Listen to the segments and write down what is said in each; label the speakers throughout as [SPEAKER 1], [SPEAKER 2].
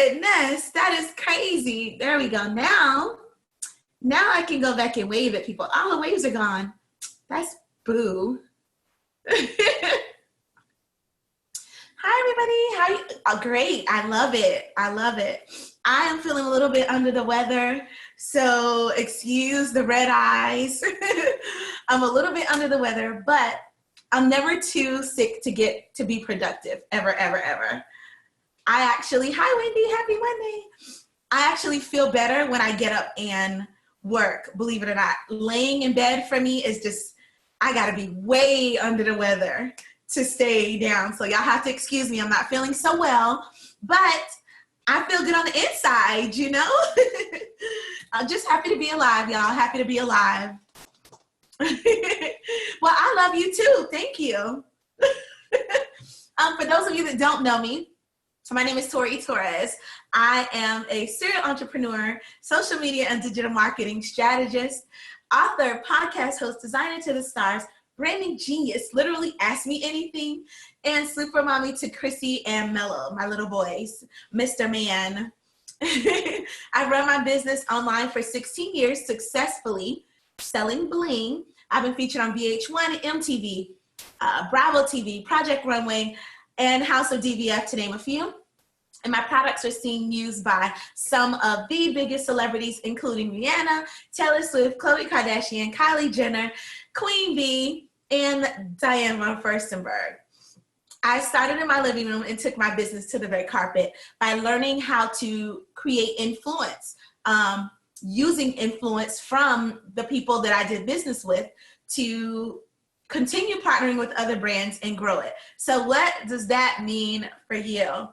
[SPEAKER 1] goodness, that is crazy. There we go. Now I can go back and wave at people. All the waves are gone. That's boo. Hi, everybody. How you? Oh, great. I love it. I am feeling a little bit under the weather, so excuse the red eyes. I'm a little bit under the weather, but I'm never too sick to get to be productive, ever, ever, ever. Hi, Wendy. Happy Monday. I actually feel better when I get up and work, believe it or not. Laying in bed for me is just, I got to be way under the weather to stay down. So y'all have to excuse me. I'm not feeling so well, but I feel good on the inside, you know? I'm just happy to be alive, y'all. Happy to be alive. Well, I love you too. Thank you. For those of you that don't know me, my name is Tori Torres. I am a serial entrepreneur, social media and digital marketing strategist, author, podcast host, designer to the stars, branding genius, literally ask me anything, and super mommy to Chrissy and Mello, my little boys, Mr. Man. I've run my business online for 16 years successfully, selling bling. I've been featured on VH1, MTV, Bravo TV, Project Runway, and House of DVF, to name a few. And my products are seen used by some of the biggest celebrities, including Rihanna, Taylor Swift, Khloe Kardashian, Kylie Jenner, Queen Bee, and Diane von Furstenberg. I started in my living room and took my business to the red carpet by learning how to create influence, using influence from the people that I did business with to continue partnering with other brands and grow it. So what does that mean for you?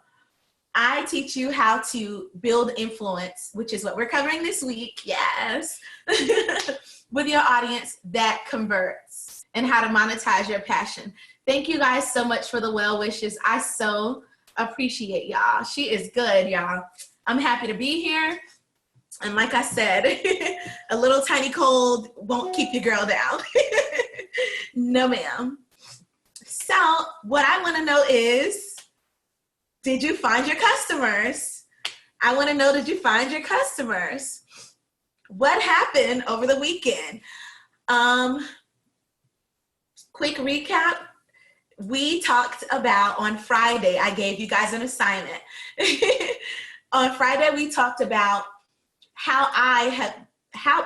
[SPEAKER 1] I teach you how to build influence, which is what we're covering this week, yes, with your audience that converts, and how to monetize your passion. Thank you guys so much for the well wishes. I so appreciate y'all. She is good, y'all. I'm happy to be here. And like I said, a little tiny cold won't keep your girl down. No, ma'am. So what I want to know is, did you find your customers? I want to know, did you find your customers? What happened over the weekend? Quick recap. We talked about on Friday, I gave you guys an assignment. On Friday, we talked about how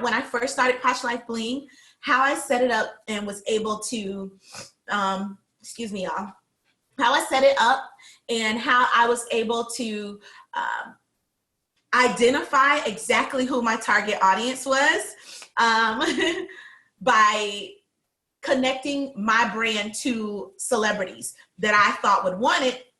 [SPEAKER 1] when I first started Posh Life Bling, how I set it up and was able to, excuse me, y'all, how I set it up and how I was able to identify exactly who my target audience was by connecting my brand to celebrities that I thought would want it.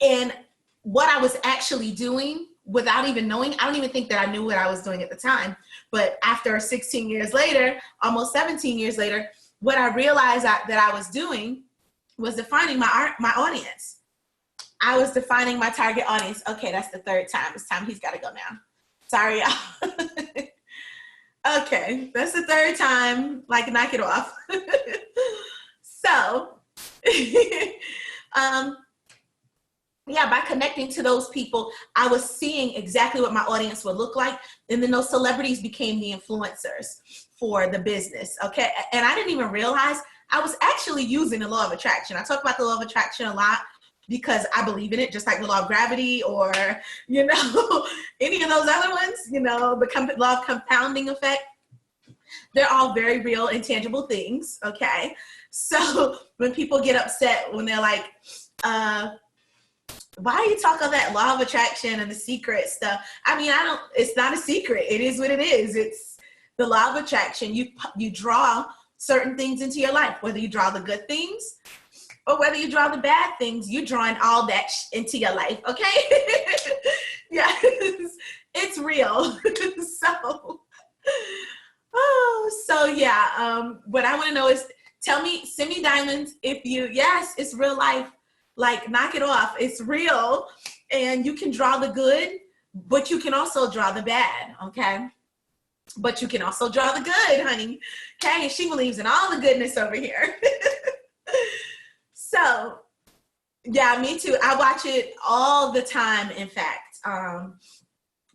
[SPEAKER 1] And what I was actually doing without even knowing, I don't even think that I knew what I was doing at the time. But after 16 years later, almost 17 years later, what I realized that I was doing was defining my audience. I was defining my target audience. Okay, that's the third time. It's time he's got to go now. Sorry, y'all. Okay, that's the third time. Like, knock it off. So, yeah, by connecting to those people, I was seeing exactly what my audience would look like. And then those celebrities became the influencers for the business, okay? And I didn't even realize I was actually using the law of attraction. I talk about the law of attraction a lot because I believe in it, just like the law of gravity or, you know, any of those other ones, you know, the law of compounding effect. They're all very real and tangible things, okay? So when people get upset, when they're like, why are you talking that law of attraction and the secret stuff? I mean, it's not a secret. It is what it is. It's the law of attraction. You draw certain things into your life, whether you draw the good things or whether you draw the bad things, you're drawing all that into your life, okay? Yes, it's real. So yeah, what I want to know is, send me diamonds if you, yes, it's real life. Like, knock it off. It's real. And you can draw the good, but you can also draw the bad, okay? But you can also draw the good, honey. Okay, she believes in all the goodness over here. So Yeah, me too. I watch it all the time, in fact,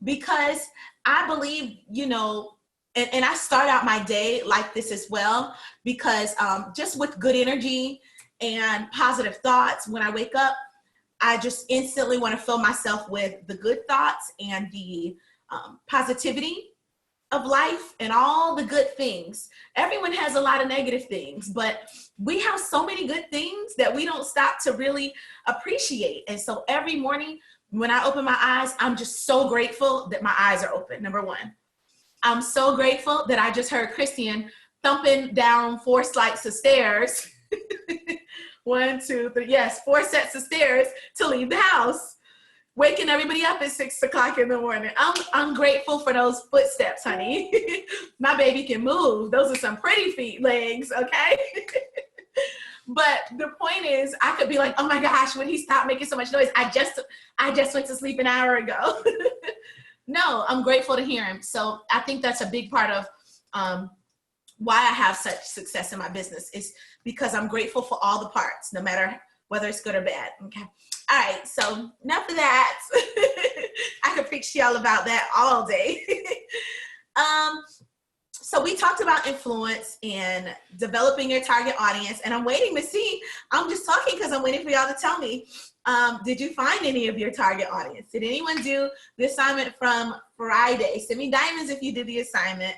[SPEAKER 1] because I believe, you know, and I start out my day like this as well, because just with good energy and positive thoughts, when I wake up, I just instantly want to fill myself with the good thoughts and the positivity of life and all the good things. Everyone has a lot of negative things, but we have so many good things that we don't stop to really appreciate. And so every morning when I open my eyes, I'm just so grateful that my eyes are open, number one. I'm so grateful that I just heard Christian thumping down 4 flights of stairs. 1, 2, 3, yes, 4 sets of stairs to leave the house, waking everybody up at 6 o'clock in the morning. I'm grateful for those footsteps, honey. My baby can move. Those are some pretty feet, legs, okay? But the point is, I could be like, oh my gosh, when he stopped making so much noise, I just went to sleep an hour ago. No, I'm grateful to hear him. So I think that's a big part of why I have such success in my business, is because I'm grateful for all the parts, no matter whether it's good or bad. Okay. All right. So enough of that. I could preach to y'all about that all day. So we talked about influence and developing your target audience, and I'm waiting to see. I'm just talking because I'm waiting for y'all to tell me. Did you find any of your target audience? Did anyone do the assignment from Friday? Send me diamonds if you did the assignment.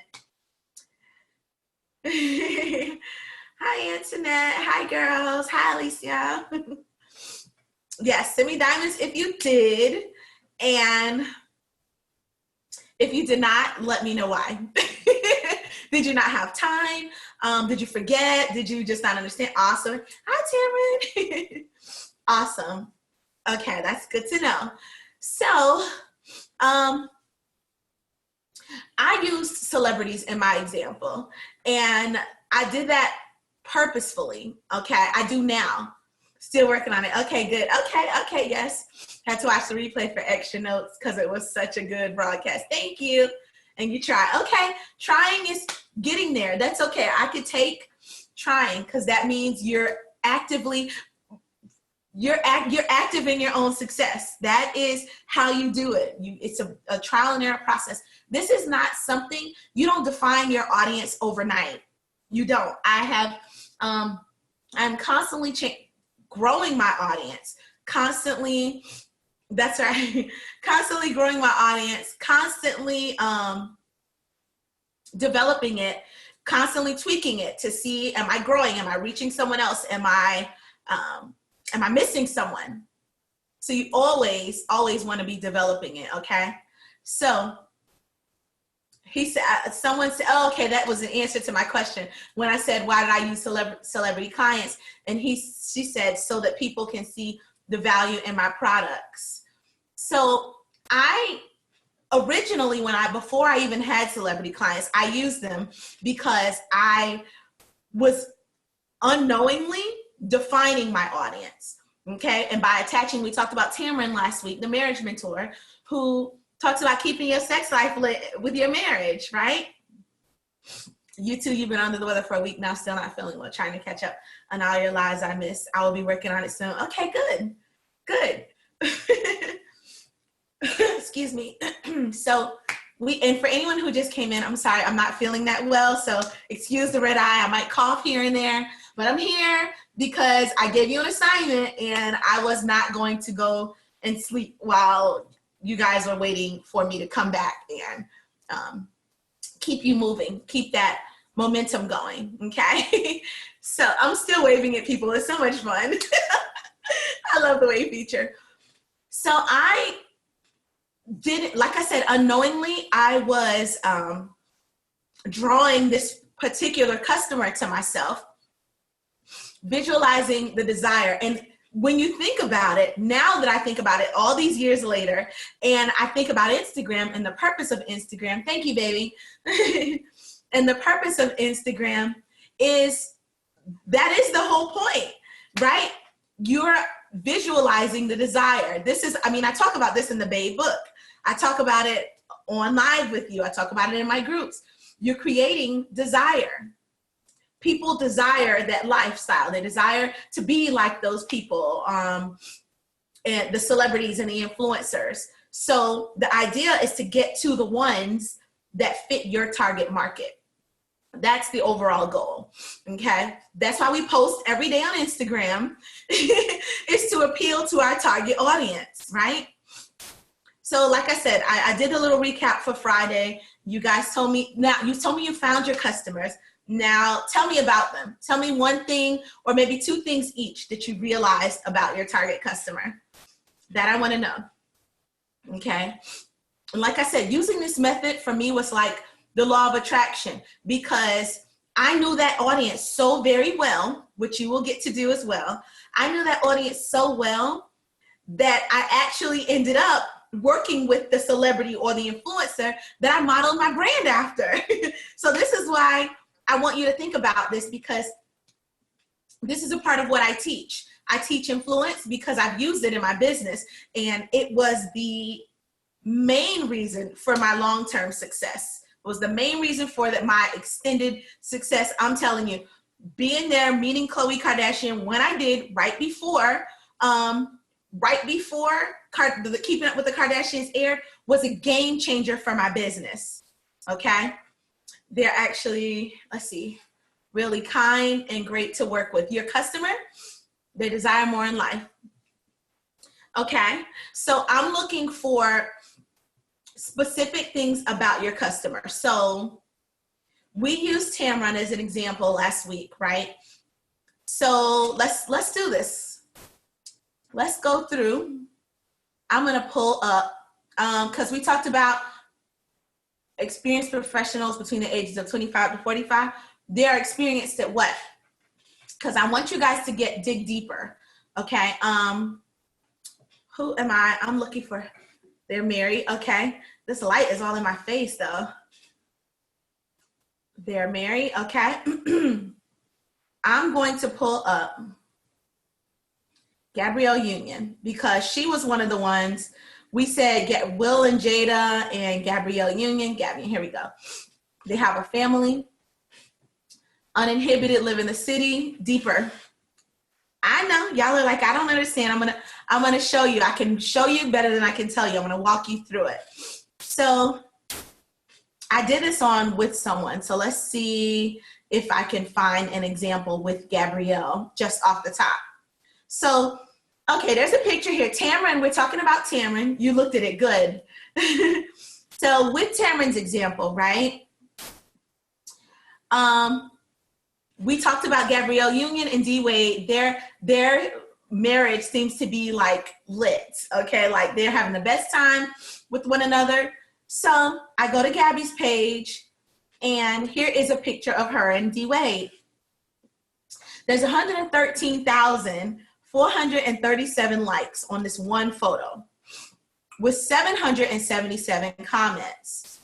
[SPEAKER 1] Hi, Antoinette. Hi, girls. Hi, Alicia. Yes, send me diamonds if you did. And if you did not, let me know why. Did you not have time? Did you forget? Did you just not understand? Awesome. Hi, Tamron. Awesome. Okay, that's good to know. So, I used celebrities in my example, and I did that purposefully. Okay, I do now. Still working on it. Okay, good. Okay, yes. Had to watch the replay for extra notes because it was such a good broadcast. Thank you. And you try. Okay, trying is getting there. That's okay. I could take trying, because that means you're active in your own success. That is how you do it. It's a trial and error process. This is not something, you don't define your audience overnight. You don't. I'm constantly growing my audience, constantly, that's right, constantly growing my audience, constantly developing it, constantly tweaking it to see, am I growing? Am I reaching someone else? Am I missing someone? So you always want to be developing it, okay? So he said, someone said, oh, okay, that was an answer to my question when I said, why did I use celebrity clients? And she said, so that people can see the value in my products. So I originally, before I even had celebrity clients, I used them because I was unknowingly defining my audience, okay? And by attaching, we talked about Tamron last week, the marriage mentor, who talks about keeping your sex life lit with your marriage, right? You too, you've been under the weather for a week now, still not feeling well, trying to catch up on all your lives I missed. I will be working on it soon. Okay, good. Excuse me. So and for anyone who just came in, I'm sorry, I'm not feeling that well, so excuse the red eye. I might cough here and there, but I'm here because I gave you an assignment and I was not going to go and sleep while you guys are waiting for me to come back and keep you moving, keep that momentum going, okay? So I'm still waving at people. It's so much fun. I love the wave feature. So I did, like I said, unknowingly, I was drawing this particular customer to myself, visualizing the desire. And when you think about it, now that I think about it all these years later, and I think about Instagram and the purpose of Instagram, thank you, baby. And the purpose of Instagram is, that is the whole point, right? You're visualizing the desire. This is, I talk about this in the Babe book. I talk about it on live with you. I talk about it in my groups. You're creating desire. people desire that lifestyle. They desire to be like those people, and the celebrities and the influencers. So the idea is to get to the ones that fit your target market. That's the overall goal, okay? That's why we post every day on Instagram, is to appeal to our target audience, right? So like I said, I did a little recap for Friday. You guys told me, now you told me you found your customers. Now tell me about them. Tell me one thing or maybe two things each that you realized about your target customer that I want to know, okay? And like I said, using this method for me was like the law of attraction, because I knew that audience so very well, which you will get to do as well. I knew that audience so well that I actually ended up working with the celebrity or the influencer that I modeled my brand after. So this is why I want you to think about this, because this is a part of what I teach. I teach influence because I've used it in my business, and it was the main reason for my long-term success. It was the main reason for that my extended success. I'm telling you, being there, meeting Khloe Kardashian when I did right before the Keeping Up with the Kardashians aired was a game changer for my business. Okay, they're actually, let's see, really kind and great to work with. Your customer, they desire more in life. Okay, so I'm looking for specific things about your customer. So we used Tamron as an example last week, right? So let's do this. Let's go through. I'm gonna pull up, because we talked about experienced professionals between the ages of 25 to 45. They're experienced at what? Because I want you guys to dig deeper. Okay. Who am I? I'm looking for. They're married. Okay. This light is all in my face though. They're married. Okay. I'm going to pull up Gabrielle Union, because she was one of the ones we said, get Will and Jada and Gabrielle Union. Gabby, here we go. They have a family, uninhibited, live in the city, deeper. I know y'all are like, I don't understand. I'm gonna show you. I can show you better than I can tell you. I'm gonna walk you through it. So I did this on with someone. So let's see if I can find an example with Gabrielle just off the top. So, okay, there's a picture here. Tamron, we're talking about Tamron. You looked at it good. So with Tamron's example, right? We talked about Gabrielle Union and D-Wade. Their marriage seems to be like lit, okay? Like they're having the best time with one another. So I go to Gabby's page, and here is a picture of her and D-Wade. There's 113,437 likes on this one photo with 777 comments.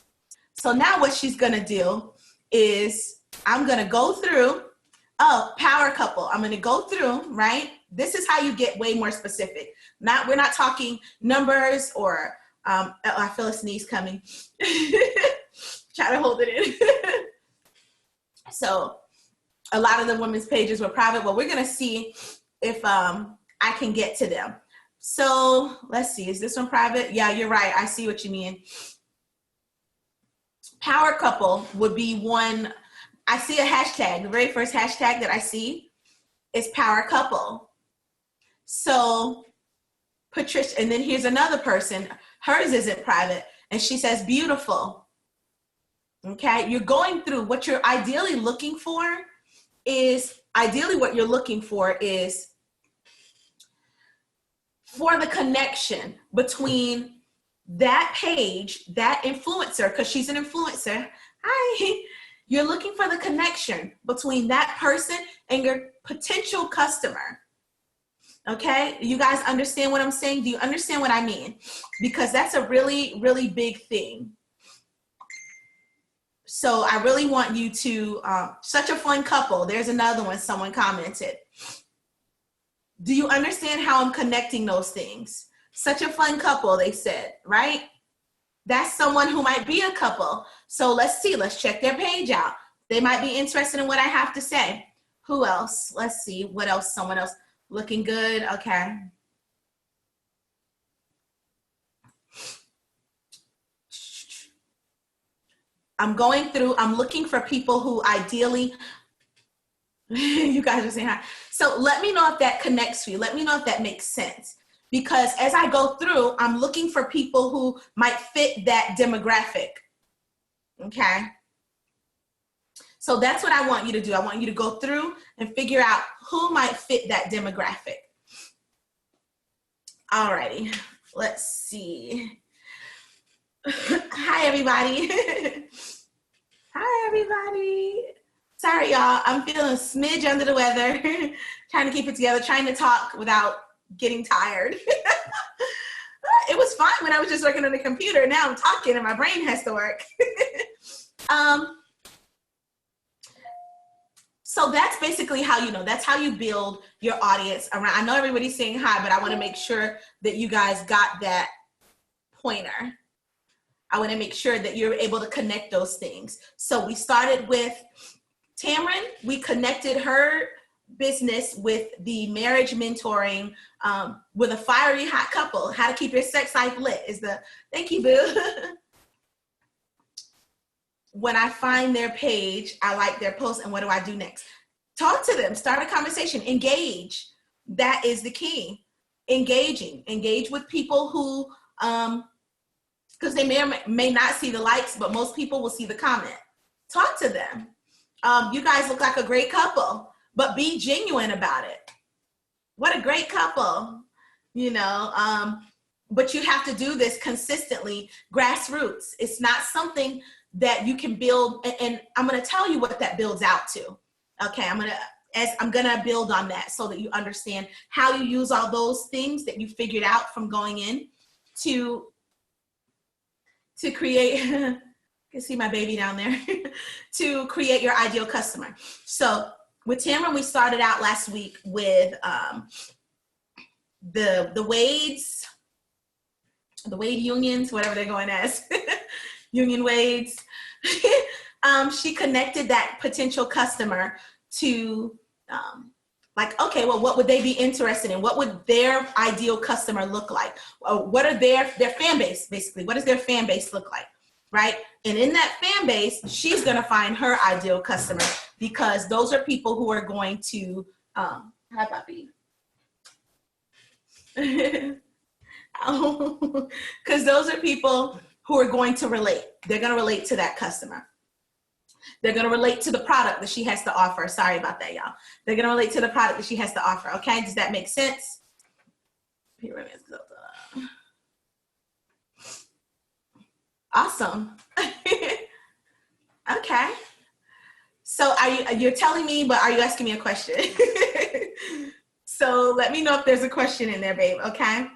[SPEAKER 1] So now what she's gonna do is I'm gonna go through, power couple. I'm gonna go through, right? This is how you get way more specific. We're not talking numbers or, I feel a sneeze coming. Try to hold it in. So a lot of the women's pages were private, but we're gonna see if I can get to them. So let's see, is this one private? Yeah, you're right, I see what you mean. Power couple would be one. I see a hashtag. The very first hashtag that I see is power couple. So Patricia, and then here's another person. Hers isn't private, and she says beautiful. Okay, you're going through what you're ideally looking for is for the connection between that page, that influencer, because she's an influencer. Hi. You're looking for the connection between that person and your potential customer. Okay, you guys understand what I'm saying? Do you understand what I mean? Because that's a really, really big thing. So I really want you to, such a fun couple. There's another one, someone commented. Do you understand how I'm connecting those things? Such a fun couple, they said, right? That's someone who might be a couple. So let's see, let's check their page out. They might be interested in what I have to say. Who else? Let's see. What else? Someone else looking good. Okay. I'm going through, I'm looking for people who ideally, you guys are saying hi. So let me know if that connects to you. Let me know if that makes sense. Because as I go through, I'm looking for people who might fit that demographic. Okay. So that's what I want you to do. I want you to go through and figure out who might fit that demographic. Alrighty, let's see. Hi, everybody. Hi, everybody. Sorry, y'all. I'm feeling a smidge under the weather. Trying to keep it together, trying to talk without getting tired. It was fun when I was just working on the computer. Now I'm talking and my brain has to work. So that's basically how, you know, that's how you build your audience around. I know everybody's saying hi, but I want to make sure that you guys got that pointer. I want to make sure that you're able to connect those things. So we started with Tamron. We connected her business with the marriage mentoring with a fiery hot couple. How to keep your sex life lit is the, thank you, boo. When I find their page, I like their post, and what do I do next? Talk to them, start a conversation, engage. That is the key. Engage with people who, because they may or may not see the likes, but most people will see the comment. Talk to them. You guys look like a great couple, but be genuine about it. What a great couple, you know, but you have to do this consistently, grassroots. It's not something that you can build, and I'm going to tell you what that builds out to. Okay, I'm going to build on that so that you understand how you use all those things that you figured out from going in to create, you can see my baby down there, to create your ideal customer. So with Tamron, we started out last week with the Wade unions, whatever they're going as, union Wades. She connected that potential customer to like, okay, well, what would they be interested in? What would their ideal customer look like? What are their fan base, basically? What does their fan base look like, right? And in that fan base, she's going to find her ideal customer, because those are people who are going to, hi, puppy. Because those are people who are going to relate. They're going to relate to that customer. They're going to relate to the product that she has to offer. Sorry about that, y'all. They're going to relate to the product that she has to offer. Okay, does that make sense? Awesome. Okay. So you're telling me, but are you asking me a question? So let me know if there's a question in there, babe, okay?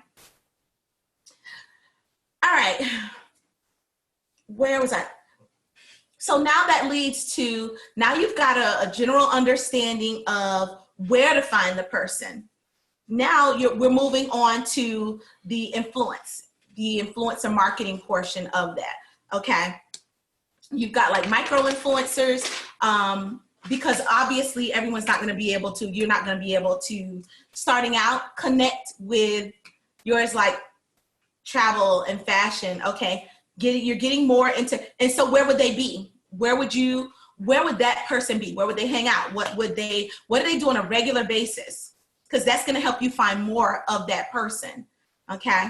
[SPEAKER 1] All right. Where was I? So now that leads to, now you've got a general understanding of where to find the person. Now we're moving on to the influencer marketing portion of that, okay? You've got like micro influencers, because obviously everyone's not gonna be able to, you're not gonna be able to, starting out, connect with yours like travel and fashion, okay? You're getting more into, and so where would they be? Where would that person be? Where would they hang out? What do they do on a regular basis? Because that's going to help you find more of that person, okay?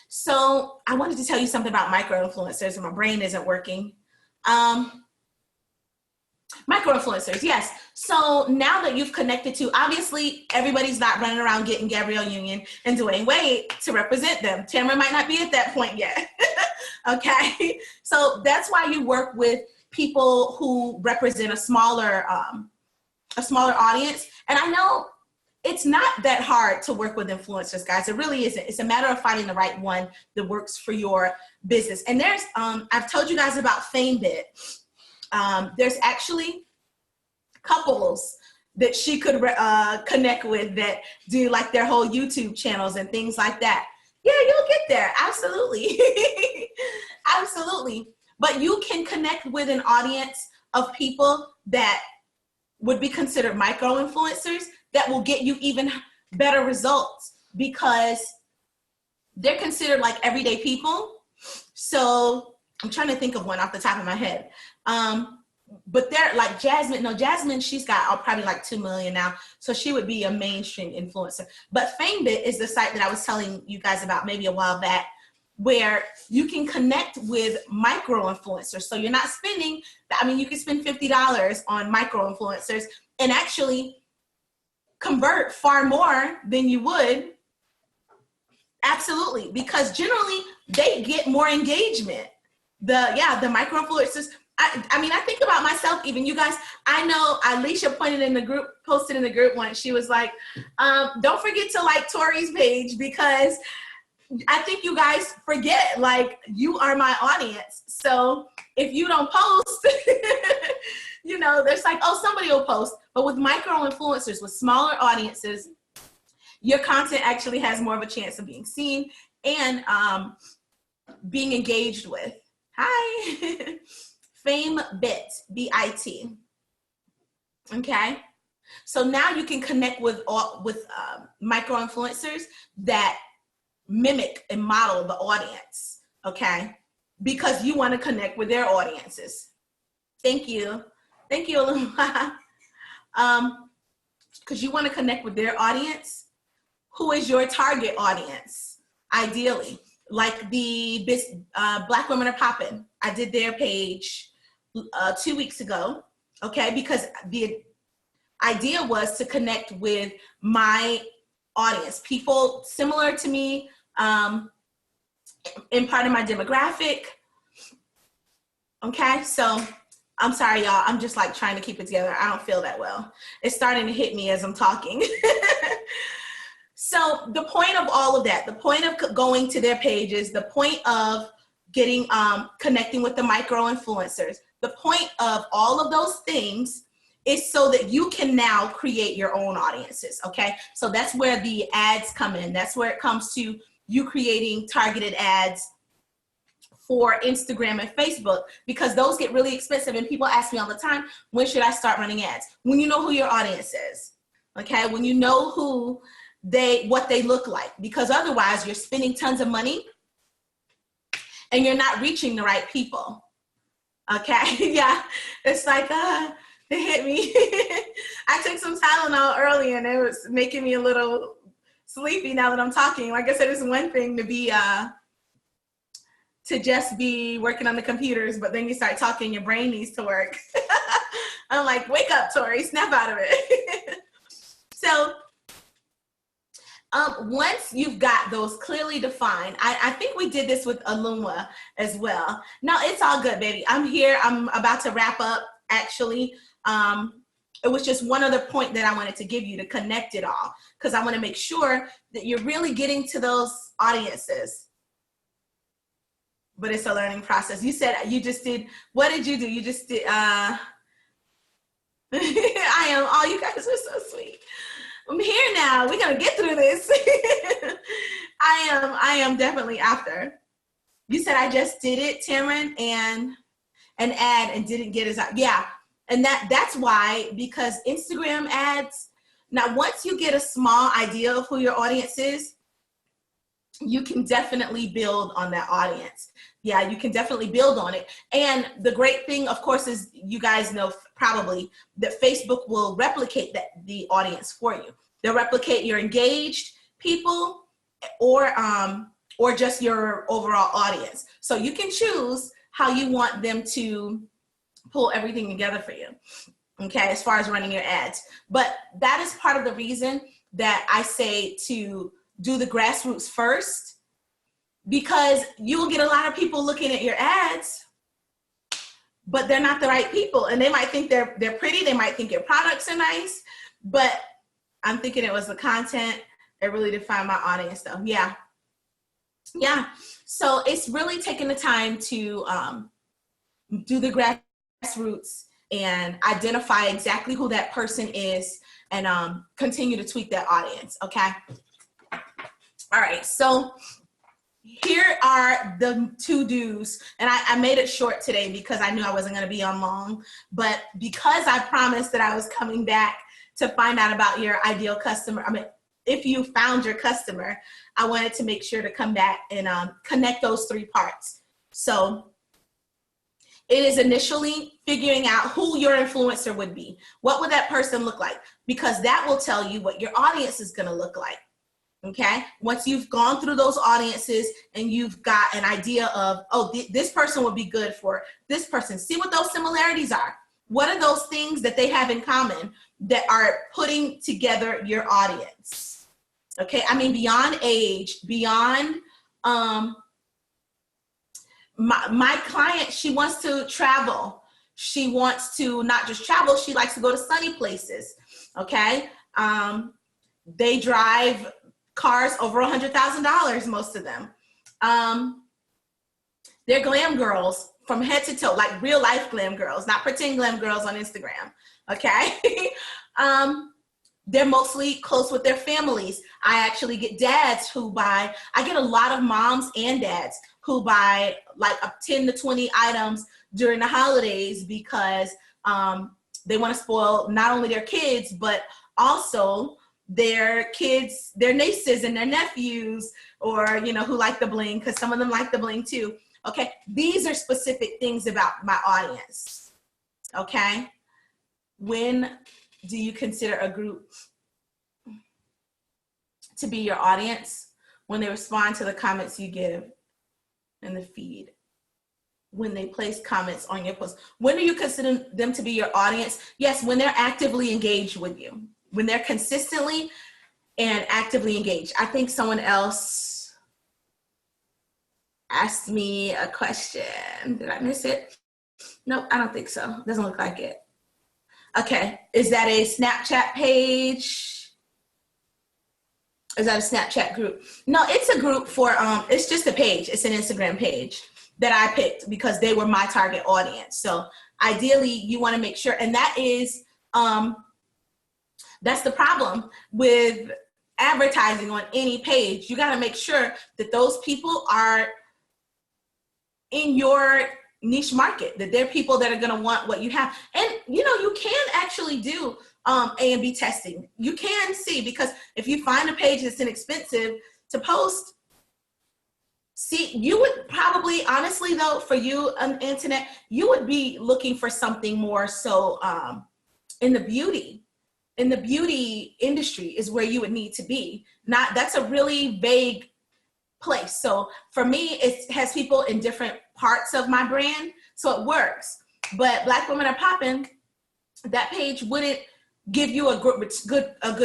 [SPEAKER 1] So I wanted to tell you something about micro-influencers, and my brain isn't working. Micro-influencers, yes. So now that you've connected to, obviously everybody's not running around getting Gabrielle Union and Dwayne Wade to represent them. Tamron might not be at that point yet, okay? So that's why you work with people who represent a smaller audience. And I know it's not that hard to work with influencers, guys. It really isn't. It's a matter of finding the right one that works for your business. And there's, I've told you guys about FameBit. There's actually couples that she could connect with that do like their whole YouTube channels and things like that. Yeah, you'll get there. Absolutely. Absolutely. but you can connect with an audience of people that would be considered micro-influencers that will get you even better results because they're considered like everyday people. So I'm trying to think of one off the top of my head. But they're like Jasmine. No, Jasmine, she's got probably like 2 million now. So she would be a mainstream influencer. But FameBit is the site that I was telling you guys about maybe a while back, where you can connect with micro influencers. So you're not spending, I mean, you can spend $50 on micro influencers and actually convert far more than you would. Absolutely, because generally they get more engagement. The micro influencers. I mean, I think about myself, even you guys. I know Alicia posted in the group once. She was like, "Don't forget to like Tori's page because I think you guys forget, like, you are my audience. So if you don't post, you know, there's like, oh, somebody will post. But with micro influencers, with smaller audiences, your content actually has more of a chance of being seen and being engaged with." Hi. FameBit, B-I-T. Okay. So now you can connect with micro influencers that mimic and model the audience, okay? Because you want to connect with their audiences. Thank you, Aluma. Because you want to connect with their audience. Who is your target audience? Ideally, like the Black Women Are Poppin'. I did their page 2 weeks ago, okay? Because the idea was to connect with my audience, people similar to me, in part of my demographic. Okay, so I'm sorry, y'all. I'm just like trying to keep it together. I don't feel that well. It's starting to hit me as I'm talking. So the point of all of that, the point of going to their pages, the point of getting connecting with the micro influencers, the point of all of those things is so that you can now create your own audiences. Okay, so that's where the ads come in. That's where it comes to you creating targeted ads for Instagram and Facebook, because those get really expensive. And people ask me all the time, when should I start running ads? When you know who your audience is, okay? When you know what they look like, because otherwise you're spending tons of money and you're not reaching the right people, okay? Yeah, it's like, it hit me. I took some Tylenol early and it was making me a little sleepy now that I'm talking. Like I said, it's one thing to just be working on the computers, but then you start talking, your brain needs to work. I'm like, wake up, Tori, snap out of it. So once you've got those clearly defined, I think we did this with Aluma as well. No, it's all good, baby. I'm here. I'm about to wrap up, actually. It was just one other point that I wanted to give you to connect it all, because I want to make sure that you're really getting to those audiences. But it's a learning process. You said you just did, what did you do? You just did, I am, oh, you guys are so sweet. I'm here now. We're going to get through this. I am definitely after. You said I just did it, Tamron, and an ad and didn't get it out. Yeah. And that's why, because Instagram ads, now once you get a small idea of who your audience is, you can definitely build on that audience. Yeah, you can definitely build on it. And the great thing, of course, is you guys know probably that Facebook will replicate the audience for you. They'll replicate your engaged people or just your overall audience. So you can choose how you want them to pull everything together for you, okay, as far as running your ads. But that is part of the reason that I say to do the grassroots first, because you will get a lot of people looking at your ads, but they're not the right people. And they might think they're pretty. They might think your products are nice, but I'm thinking it was the content that really defined my audience though. Yeah. Yeah. So it's really taking the time to do the grassroots and identify exactly who that person is and continue to tweak that audience. Okay. All right. So here are the to-dos, and I made it short today because I knew I wasn't going to be on long, but because I promised that I was coming back to find out about your ideal customer, I mean, if you found your customer, I wanted to make sure to come back and connect those three parts. So it is initially figuring out who your influencer would be. What would that person look like? Because that will tell you what your audience is going to look like. Okay. Once you've gone through those audiences and you've got an idea of, oh, this person would be good for this person. See what those similarities are. What are those things that they have in common that are putting together your audience? Okay. I mean, beyond age, beyond, my client, she wants to travel. She wants to not just travel, she likes to go to sunny places. Okay. They drive cars over $100,000, most of them. They're glam girls from head to toe, like real life glam girls, not pretend glam girls on Instagram. Okay. They're mostly close with their families. I actually get dads who buy, I get a lot of moms and dads who buy like up 10 to 20 items during the holidays because they want to spoil not only their kids, but also their kids, their nieces and their nephews, or, you know, who like the bling, because some of them like the bling too. Okay. These are specific things about my audience. Okay. When do you consider a group to be your audience? When they respond to the comments you give in the feed, when they place comments on your post. When do you consider them to be your audience? Yes, when they're actively engaged with you, when they're consistently and actively engaged. I think someone else asked me a question. Did I miss it? Nope, I don't think so. Doesn't look like it. Okay, is that a Snapchat page? Is that a Snapchat group? No, it's a group for, it's just a page. It's an Instagram page that I picked because they were my target audience. So ideally you want to make sure, and that is, that's the problem with advertising on any page. You got to make sure that those people are in your niche market, that they're people that are going to want what you have. And, you know, you can actually do A/B testing. You can see, because if you find a page that's inexpensive to post, see, you would probably, honestly though, for you on the internet, you would be looking for something more so in the beauty industry is where you would need to be. Not, that's a really vague place. So for me, it has people in different parts of my brand, so it works. But Black Women Are Popping, that page wouldn't give you a good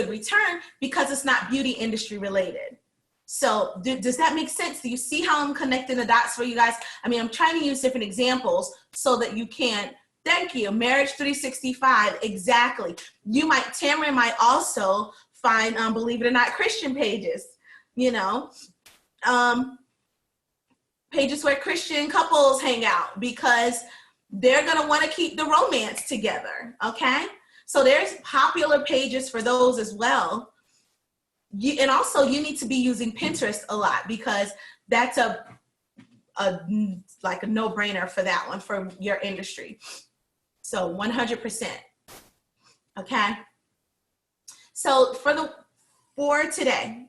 [SPEAKER 1] return because it's not beauty industry related. So does that make sense? Do you see how I'm connecting the dots for you guys? I mean, I'm trying to use different examples so that you can. Thank you. Marriage 365. Exactly. Tamara might also find, believe it or not, Christian pages, you know, pages where Christian couples hang out because they're going to want to keep the romance together. Okay. So there's popular pages for those as well. And also you need to be using Pinterest a lot because that's like a no-brainer for that one, for your industry. So 100%. Okay. So for today,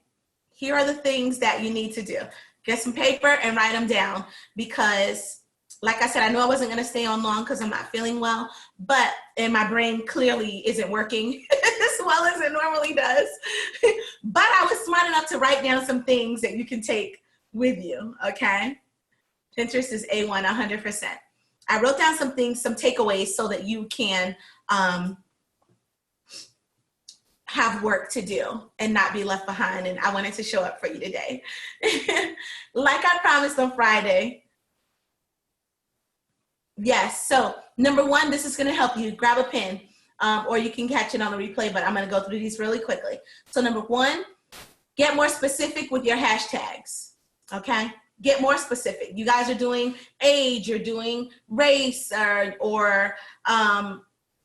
[SPEAKER 1] here are the things that you need to do. Get some paper and write them down because, like I said, I knew I wasn't going to stay on long because I'm not feeling well, and my brain clearly isn't working as well as it normally does. But I was smart enough to write down some things that you can take with you, okay? Pinterest is A1, 100%. I wrote down some things, some takeaways so that you can have work to do and not be left behind. And I wanted to show up for you today. Like I promised on Friday. Yes, so number one, this is gonna help you. Grab a pen or you can catch it on the replay, but I'm gonna go through these really quickly. So number one, get more specific with your hashtags, okay? Get more specific. You guys are doing age, you're doing race or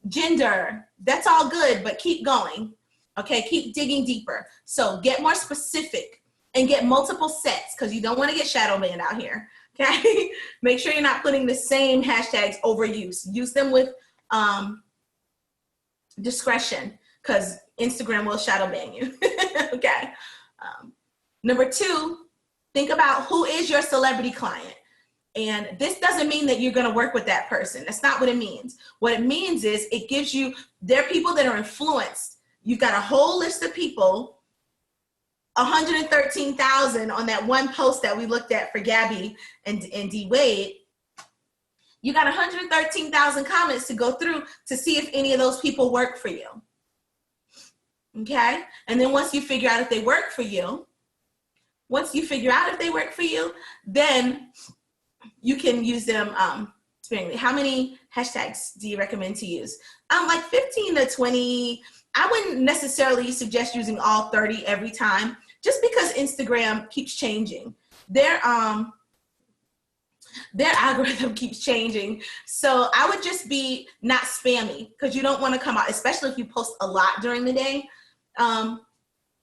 [SPEAKER 1] gender. That's all good, but keep going. Okay, keep digging deeper. So get more specific and get multiple sets because you don't want to get shadow banned out here. Okay, make sure you're not putting the same hashtags overuse. Use them with discretion because Instagram will shadow ban you. Okay. Number 2, think about who is your celebrity client. And this doesn't mean that you're going to work with that person. That's not what it means. What it means is it gives you, there are people that are influenced. You've got a whole list of people, 113,000 on that one post that we looked at for Gabby and D Wade. You got 113,000 comments to go through to see if any of those people work for you. Okay? And then once you figure out if they work for you, then you can use them sparingly. How many hashtags do you recommend to use? Like 15 to 20. I wouldn't necessarily suggest using all 30 every time, just because Instagram keeps changing. Their algorithm keeps changing. So I would just be not spammy, because you don't want to come out, especially if you post a lot during the day.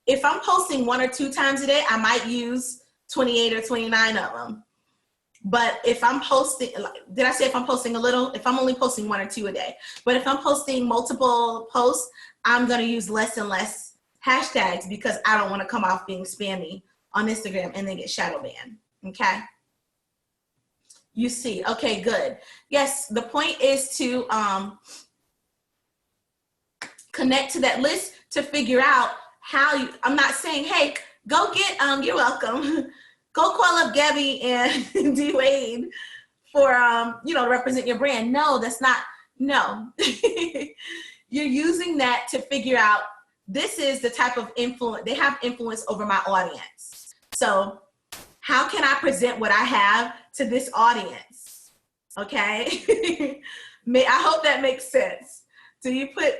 [SPEAKER 1] If I'm posting 1 or 2 times a day, I might use 28 or 29 of them. But if I'm posting, did I say if I'm posting a little? If I'm only posting 1 or 2 a day. But if I'm posting multiple posts, I'm going to use less and less hashtags because I don't want to come off being spammy on Instagram and then get shadow banned. Okay? You see. Okay, good. Yes, the point is to connect to that list to figure out how you, I'm not saying, hey, go get, you're welcome. Go call up Gabby and D Wade for, represent your brand. No, that's not, no. You're using that to figure out, this is the type of influence, they have influence over my audience. So how can I present what I have to this audience? Okay. I hope that makes sense. Do you put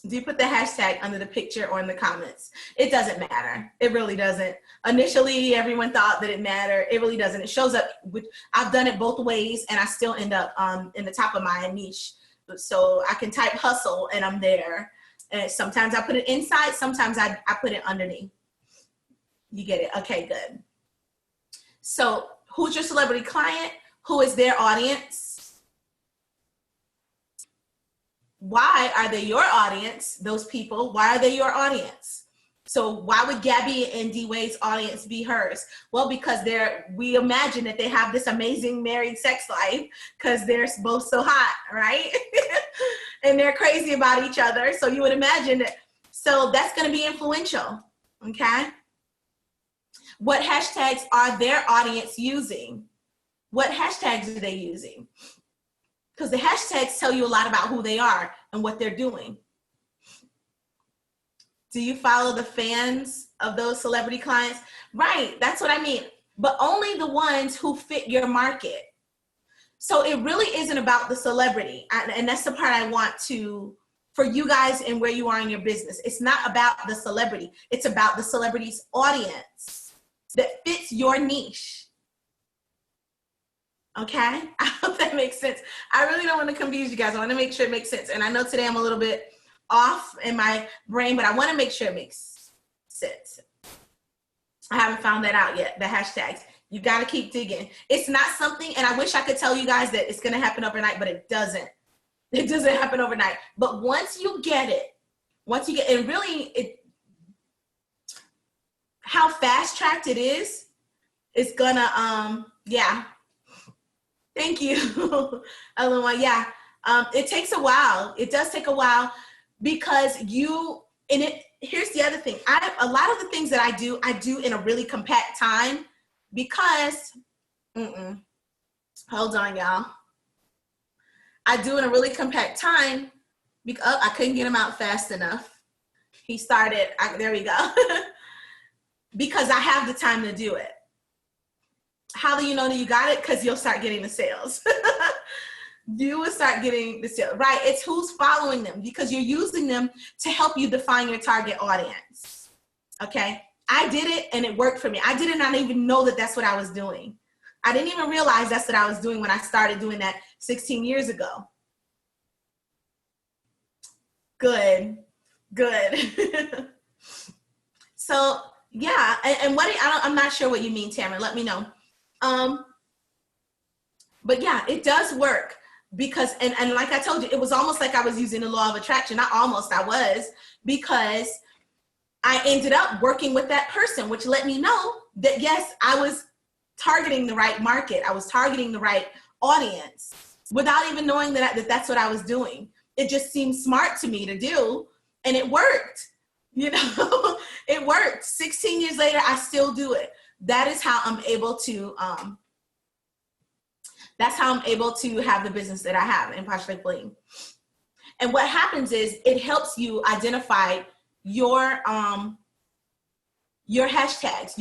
[SPEAKER 1] the hashtag under the picture or in the comments? It doesn't matter. It really doesn't. Initially, everyone thought that it mattered. It really doesn't. It shows up I've done it both ways, and I still end up in the top of my niche. So I can type hustle and I'm there. And sometimes I put it inside. Sometimes I put it underneath. You get it? Okay, good. So who's your celebrity client? Who is their audience? Why are they your audience, those people? Why are they your audience? So why would Gabby and D Wade's audience be hers? Well, because we imagine that they have this amazing married sex life because they're both so hot, right? And they're crazy about each other. So you would imagine that. So that's going to be influential, okay? What hashtags are their audience using? What hashtags are they using? Because the hashtags tell you a lot about who they are and what they're doing. Do you follow the fans of those celebrity clients? Right, that's what I mean. But only the ones who fit your market. So it really isn't about the celebrity. And that's the part I want for you guys and where you are in your business. It's not about the celebrity. It's about the celebrity's audience that fits your niche. Okay, I hope that makes sense. I really don't want to confuse you guys. I want to make sure it makes sense. And I know today I'm a little bit off in my brain, but I want to make sure it makes sense. I haven't found that out yet, the hashtags. You got to keep digging. It's not something, and I wish I could tell you guys that it's going to happen overnight, but it doesn't. It doesn't happen overnight. But once you get it, and really, how fast-tracked it is, it's gonna, yeah. Thank you, Eleanor. Yeah, it takes a while. It does take a while because here's the other thing. A lot of the things that I do in a really compact time because, hold on, y'all. I do in a really compact time because I couldn't get him out fast enough. He started, there we go. Because I have the time to do it. How do you know that you got it? Because you'll start getting the sales. You will start getting the sales, right? It's who's following them because you're using them to help you define your target audience. Okay, I did it and it worked for me. I did not even know that that's what I was doing. I didn't even realize that's what I was doing when I started doing that 16 years ago. Good, good. So Yeah, and what I'm not sure what you mean, Tamara. Let me know. But yeah, it does work because, and like I told you, it was almost like I was using the law of attraction. Not almost, I was, because I ended up working with that person, which let me know that yes, I was targeting the right market. I was targeting the right audience without even knowing that that's what I was doing. It just seemed smart to me to do, and it worked. You know, it worked. 16 years later, I still do it. That is how I'm able to, that's how I'm able to have the business that I have in Posh Life Bling. And what happens is it helps you identify your hashtags,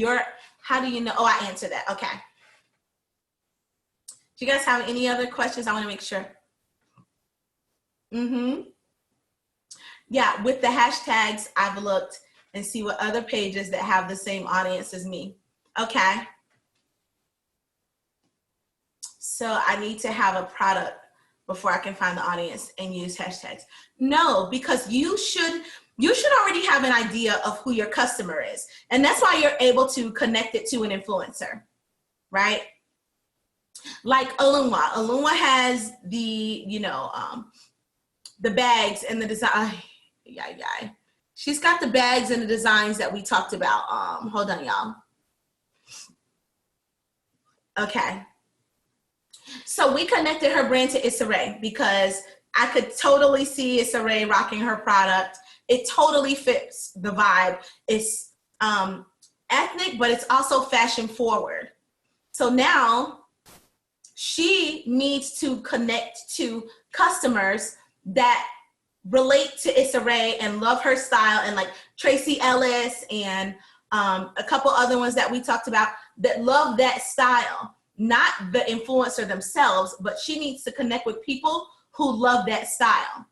[SPEAKER 1] how do you know? Oh, I answered that. Okay. Do you guys have any other questions? I want to make sure. Yeah, with the hashtags, I've looked and see what other pages that have the same audience as me. Okay. So I need to have a product before I can find the audience and use hashtags. No, because you should already have an idea of who your customer is. And that's why you're able to connect it to an influencer, right? Like Aluma. Aluma has the, the bags and the design. She's got the bags and the designs that we talked about. Hold on, y'all. Okay. So we connected her brand to Issa Rae because I could totally see Issa Rae rocking her product. It totally fits the vibe. It's ethnic, but it's also fashion forward. So now she needs to connect to customers that relate to Issa Rae and love her style, and like Tracy Ellis and a couple other ones that we talked about that love that style. Not the influencer themselves, but she needs to connect with people who love that style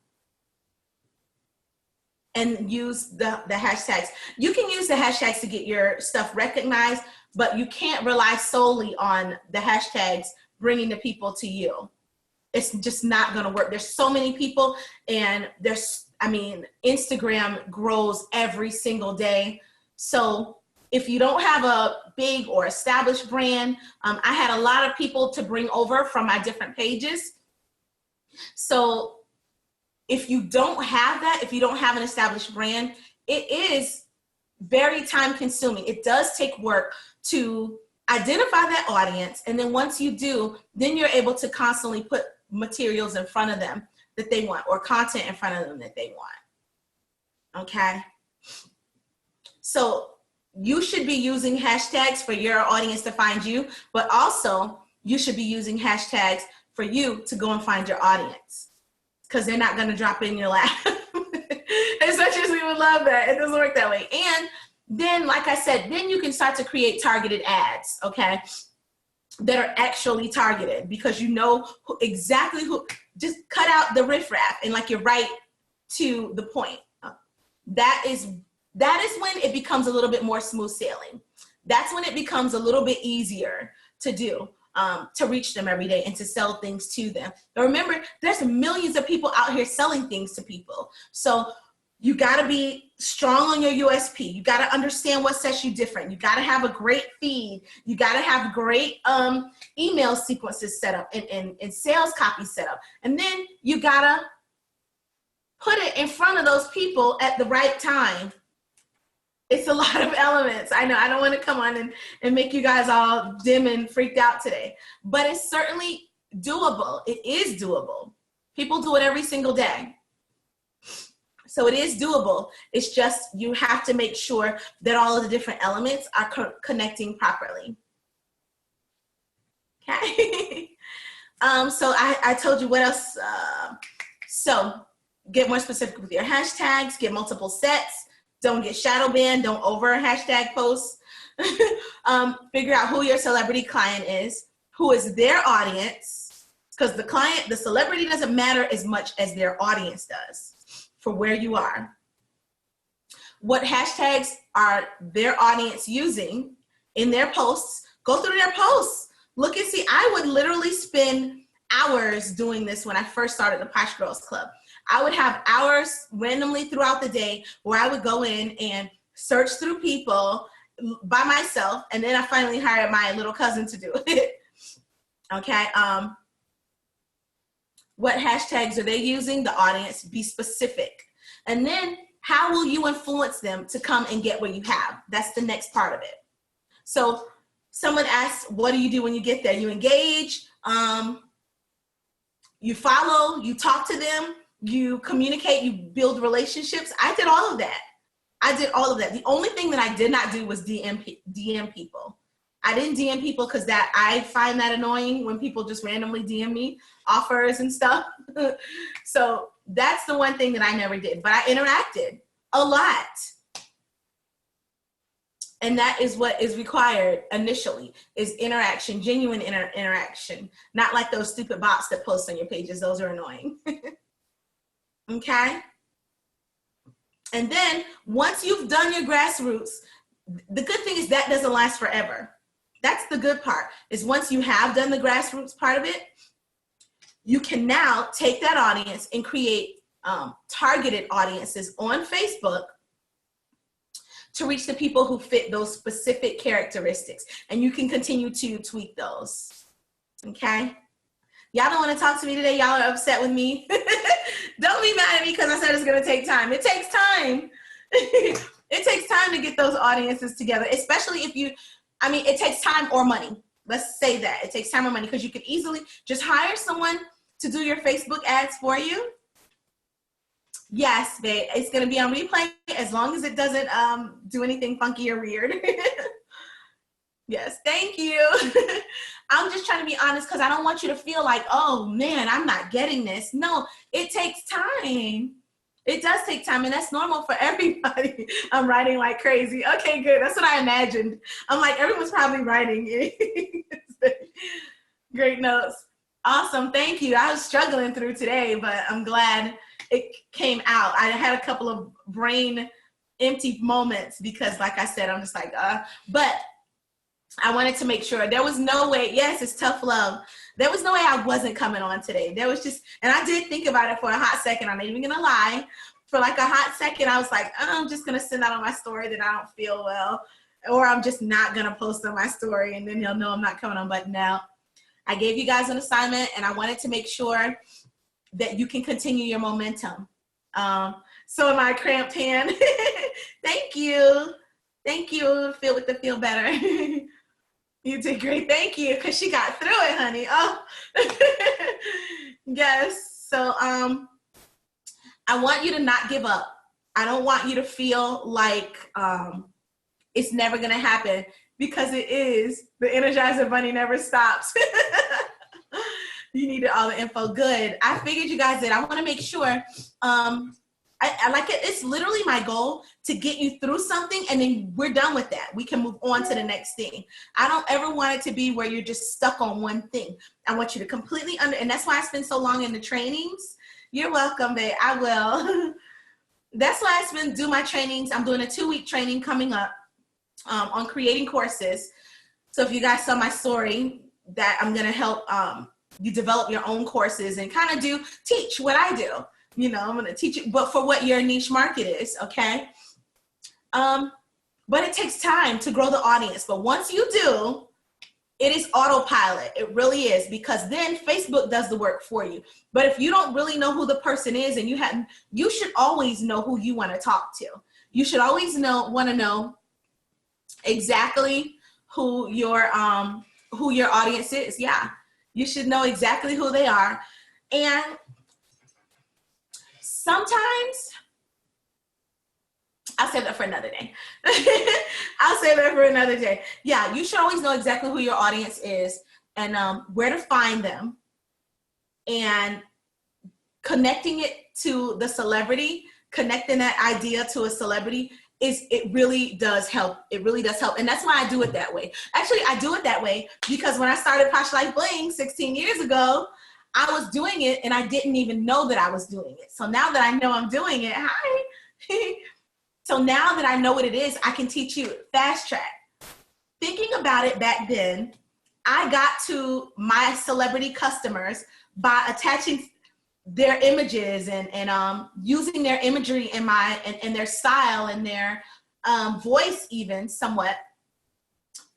[SPEAKER 1] and use the hashtags. You can use the hashtags to get your stuff recognized, but you can't rely solely on the hashtags bringing the people to you. It's just not going to work. There's so many people, and Instagram grows every single day. So if you don't have a big or established brand, I had a lot of people to bring over from my different pages. So if you don't have that, if you don't have an established brand, it is very time consuming. It does take work to identify that audience. And then once you do, then you're able to constantly put materials in front of them that they want, or content in front of them that they want. Okay. So you should be using hashtags for your audience to find you, but also you should be using hashtags for you to go and find your audience, because they're not going to drop in your lap. As much as we would love that, it doesn't work that way. And then, like I said, then you can start to create targeted ads, okay, that are actually targeted, because you know exactly who. Just cut out the riffraff and like you're right to the point. That is when it becomes a little bit more smooth sailing. That's when it becomes a little bit easier to do, to reach them every day and to sell things to them. But remember, there's millions of people out here selling things to people. So you got to be strong on your USP. You got to understand what sets you different. You got to have a great feed. You got to have great email sequences set up and sales copy set up. And then you got to put it in front of those people at the right time. It's a lot of elements. I know I don't want to come on and make you guys all dim and freaked out today, but it's certainly doable. It is doable. People do it every single day. So it is doable. It's just you have to make sure that all of the different elements are connecting properly. Okay. So I told you what else. So get more specific with your hashtags, get multiple sets. Don't get shadow banned. Don't over hashtag posts. Figure out who your celebrity client is, who is their audience, because the celebrity doesn't matter as much as their audience does for where you are. What hashtags are their audience using in their posts? Go through their posts. Look and see. I would literally spend hours doing this when I first started the Posh Girls Club. I would have hours randomly throughout the day where I would go in and search through people by myself, and then I finally hired my little cousin to do it. Okay. What hashtags are they using? The audience, be specific. And then how will you influence them to come and get what you have? That's the next part of it. So someone asks, what do you do when you get there? You engage, you follow, you talk to them, you communicate, you build relationships. I did all of that. The only thing that I did not do was DM people. I didn't DM people because I find that annoying when people just randomly DM me offers and stuff. So that's the one thing that I never did, but I interacted a lot. And that is what is required initially, is interaction, genuine interaction, not like those stupid bots that post on your pages. Those are annoying. Okay. And then once you've done your grassroots, the good thing is that doesn't last forever. That's the good part, is once you have done the grassroots part of it, you can now take that audience and create targeted audiences on Facebook to reach the people who fit those specific characteristics. And you can continue to tweak those, okay? Y'all don't want to talk to me today. Y'all are upset with me. Don't be mad at me because I said it's going to take time. It takes time. It takes time to get those audiences together, especially if it takes time or money. Let's say that. It takes time or money, because you could easily just hire someone to do your Facebook ads for you. Yes, babe, it's going to be on replay as long as it doesn't do anything funky or weird. Yes, thank you. I'm just trying to be honest because I don't want you to feel like, oh man, I'm not getting this. No, it takes time. It does take time, and that's normal for everybody. I'm writing like crazy. Okay, good. That's what I imagined. I'm like, everyone's probably writing. Great notes. Awesome. Thank you. I was struggling through today, but I'm glad it came out. I had a couple of brain empty moments because, like I said, I'm just like, but I wanted to make sure there was no way. Yes, it's tough love. There was no way I wasn't coming on today. There was just, and I did think about it for a hot second. I'm not even gonna lie. For like a hot second, I was like, I'm just gonna send out on my story that I don't feel well, or I'm just not gonna post on my story, and then you'll know I'm not coming on. But no, I gave you guys an assignment, and I wanted to make sure that you can continue your momentum. So am I a cramped hand? Thank you. Thank you. Feel better. You did great. Thank you. Because she got through it, honey. Oh, yes. So I want you to not give up. I don't want you to feel like it's never going to happen, because it is. The Energizer Bunny never stops. You needed all the info. Good. I figured you guys did. I want to make sure. I like it. It's literally my goal to get you through something, and then we're done with that. We can move on to the next thing. I don't ever want it to be where you're just stuck on one thing. I want you to completely and that's why I spend so long in the trainings. You're welcome, babe. I will. That's why I do my trainings. I'm doing a 2-week training coming up on creating courses. So if you guys saw my story, that I'm going to help you develop your own courses and kind of teach what I do. You know, I'm going to teach you, but for what your niche market is, okay? But it takes time to grow the audience. But once you do, it is autopilot. It really is, because then Facebook does the work for you. But if you don't really know who the person is, and you should always know who you want to talk to. You should always want to know exactly who your audience is. Yeah, you should know exactly who they are. And sometimes, I'll save that for another day. I'll save that for another day. Yeah, you should always know exactly who your audience is and where to find them. And connecting it to the celebrity, connecting that idea to a celebrity, it really does help. It really does help. And that's why I do it that way. Actually, I do it that way because when I started Posh Life Bling 16 years ago, I was doing it and I didn't even know that I was doing it. So now that I know I'm doing it, so now that I know what it is, I can teach you fast track. Thinking about it back then, I got to my celebrity customers by attaching their images and using their imagery in their style and their voice even somewhat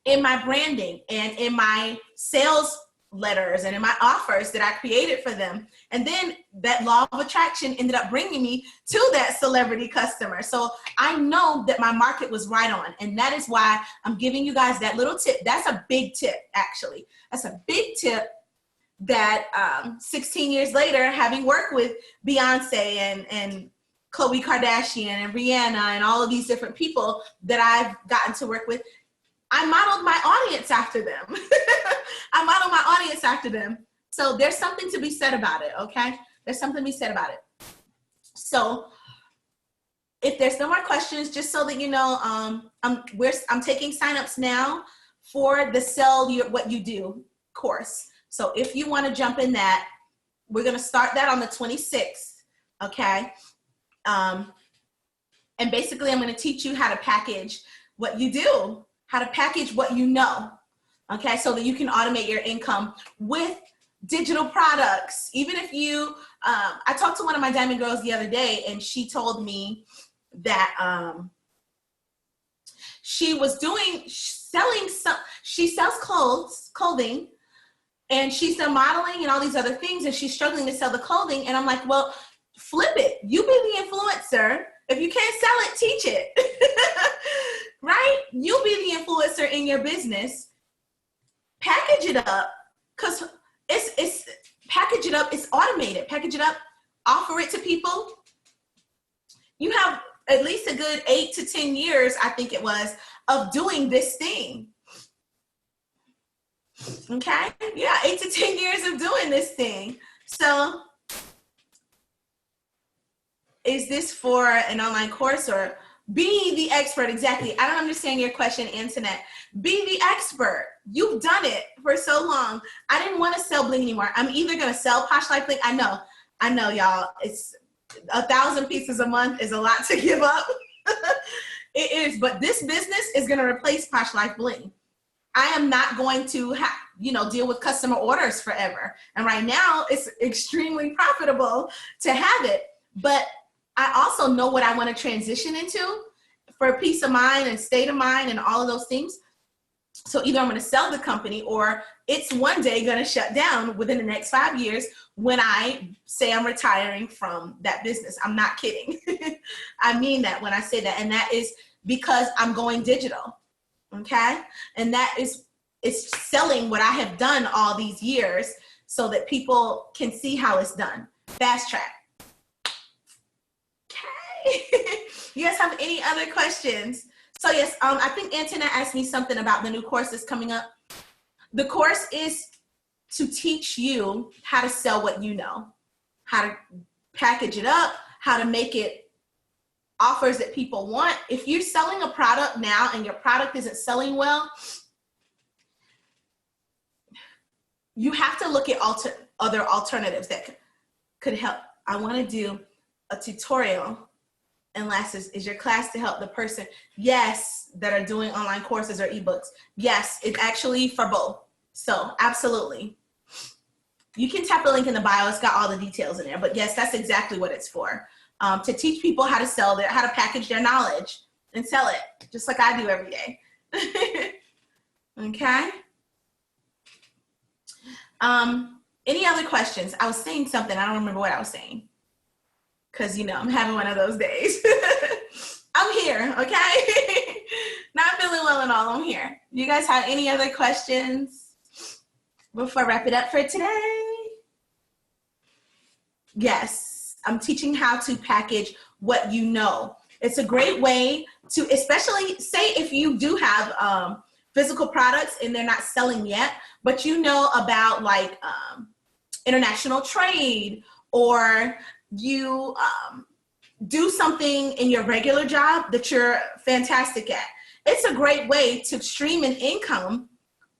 [SPEAKER 1] in my branding and in my sales letters and in my offers that I created for them. And then that law of attraction ended up bringing me to that celebrity customer. So I know that my market was right on. And that is why I'm giving you guys that little tip. That's a big tip, actually. That's a big tip that 16 years later, having worked with Beyonce and Khloe Kardashian and Rihanna and all of these different people that I've gotten to work with, I modeled my audience after them. I modeled my audience after them. So there's something to be said about it, okay? There's something to be said about it. So if there's no more questions, just so that you know, I'm taking signups now for the Sell What You Do course. So if you want to jump in that, we're going to start that on the 26th, okay? And basically, I'm going to teach you how to package what you do, how to package what you know, okay, so that you can automate your income with digital products. Even if you, I talked to one of my Diamond Girls the other day, and she told me that she was she sells clothing, and she's done modeling and all these other things, and she's struggling to sell the clothing. And I'm like, well, flip it. You be the influencer. If you can't sell it, teach it. Right? You be the influencer in your business. Package it up, because it's package it up. It's automated. Package it up. Offer it to people. You have at least a good 8 to 10 years, I think it was, of doing this thing. Okay? Yeah, 8 to 10 years of doing this thing. So is this for an online course or be the expert? Exactly. I don't understand your question, Antoinette. Be the expert. You've done it for so long. I didn't want to sell bling anymore. I'm either going to sell Posh Life Bling. I know, y'all. It's 1,000 pieces a month is a lot to give up. It is, but this business is going to replace Posh Life Bling. I am not going to deal with customer orders forever. And right now it's extremely profitable to have it. But I also know what I want to transition into for peace of mind and state of mind and all of those things. So either I'm going to sell the company, or it's one day going to shut down within the next 5 years when I say I'm retiring from that business. I'm not kidding. I mean that when I say that. And that is because I'm going digital. Okay. And that is, it's selling what I have done all these years so that people can see how it's done. Fast track. Okay. You guys have any other questions? So yes, I think Antoinette asked me something about the new course that's coming up. The course is to teach you how to sell what you know, how to package it up, how to make it offers that people want. If you're selling a product now and your product isn't selling well, you have to look at other alternatives that could help. I want to do a tutorial. And last is your class to help the person? Yes, that are doing online courses or ebooks. Yes, it's actually for both. So absolutely. You can tap the link in the bio. It's got all the details in there. But yes, that's exactly what it's for. To teach people how to sell how to package their knowledge and sell it, just like I do every day. Okay. Any other questions? I was saying something. I don't remember what I was saying. Because, I'm having one of those days. I'm here, okay? Not feeling well at all. I'm here. You guys have any other questions before I wrap it up for today? Yes, I'm teaching how to package what you know. It's a great way to, especially say if you do have physical products and they're not selling yet, but you know about like international trade, or you do something in your regular job that you're fantastic at. It's a great way to stream an income,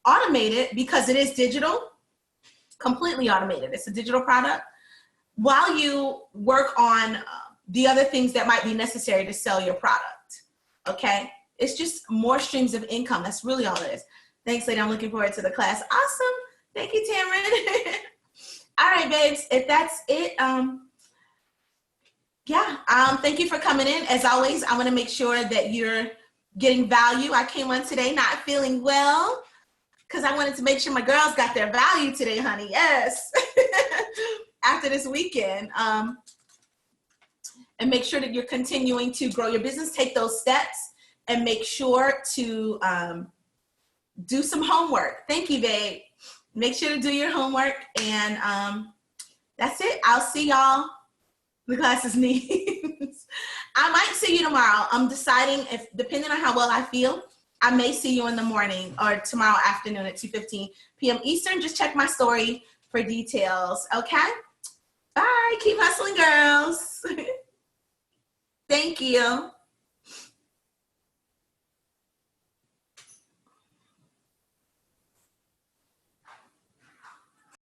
[SPEAKER 1] automated, because it is digital, completely automated. It's a digital product, while you work on the other things that might be necessary to sell your product, okay? It's just more streams of income. That's really all it is. Thanks, lady. I'm looking forward to the class. Awesome. Thank you, Tamron. All right, babes, if that's it, thank you for coming in. As always, I'm going to make sure that you're getting value. I came on today not feeling well because I wanted to make sure my girls got their value today, honey. Yes. After this weekend. And make sure that you're continuing to grow your business. Take those steps and make sure to do some homework. Thank you, babe. Make sure to do your homework. And that's it. I'll see y'all. The classes needs. I might see you tomorrow. I'm deciding if, depending on how well I feel, I may see you in the morning or tomorrow afternoon at 2:15 p.m. Eastern. Just check my story for details. Okay? Bye. Keep hustling, girls. Thank you.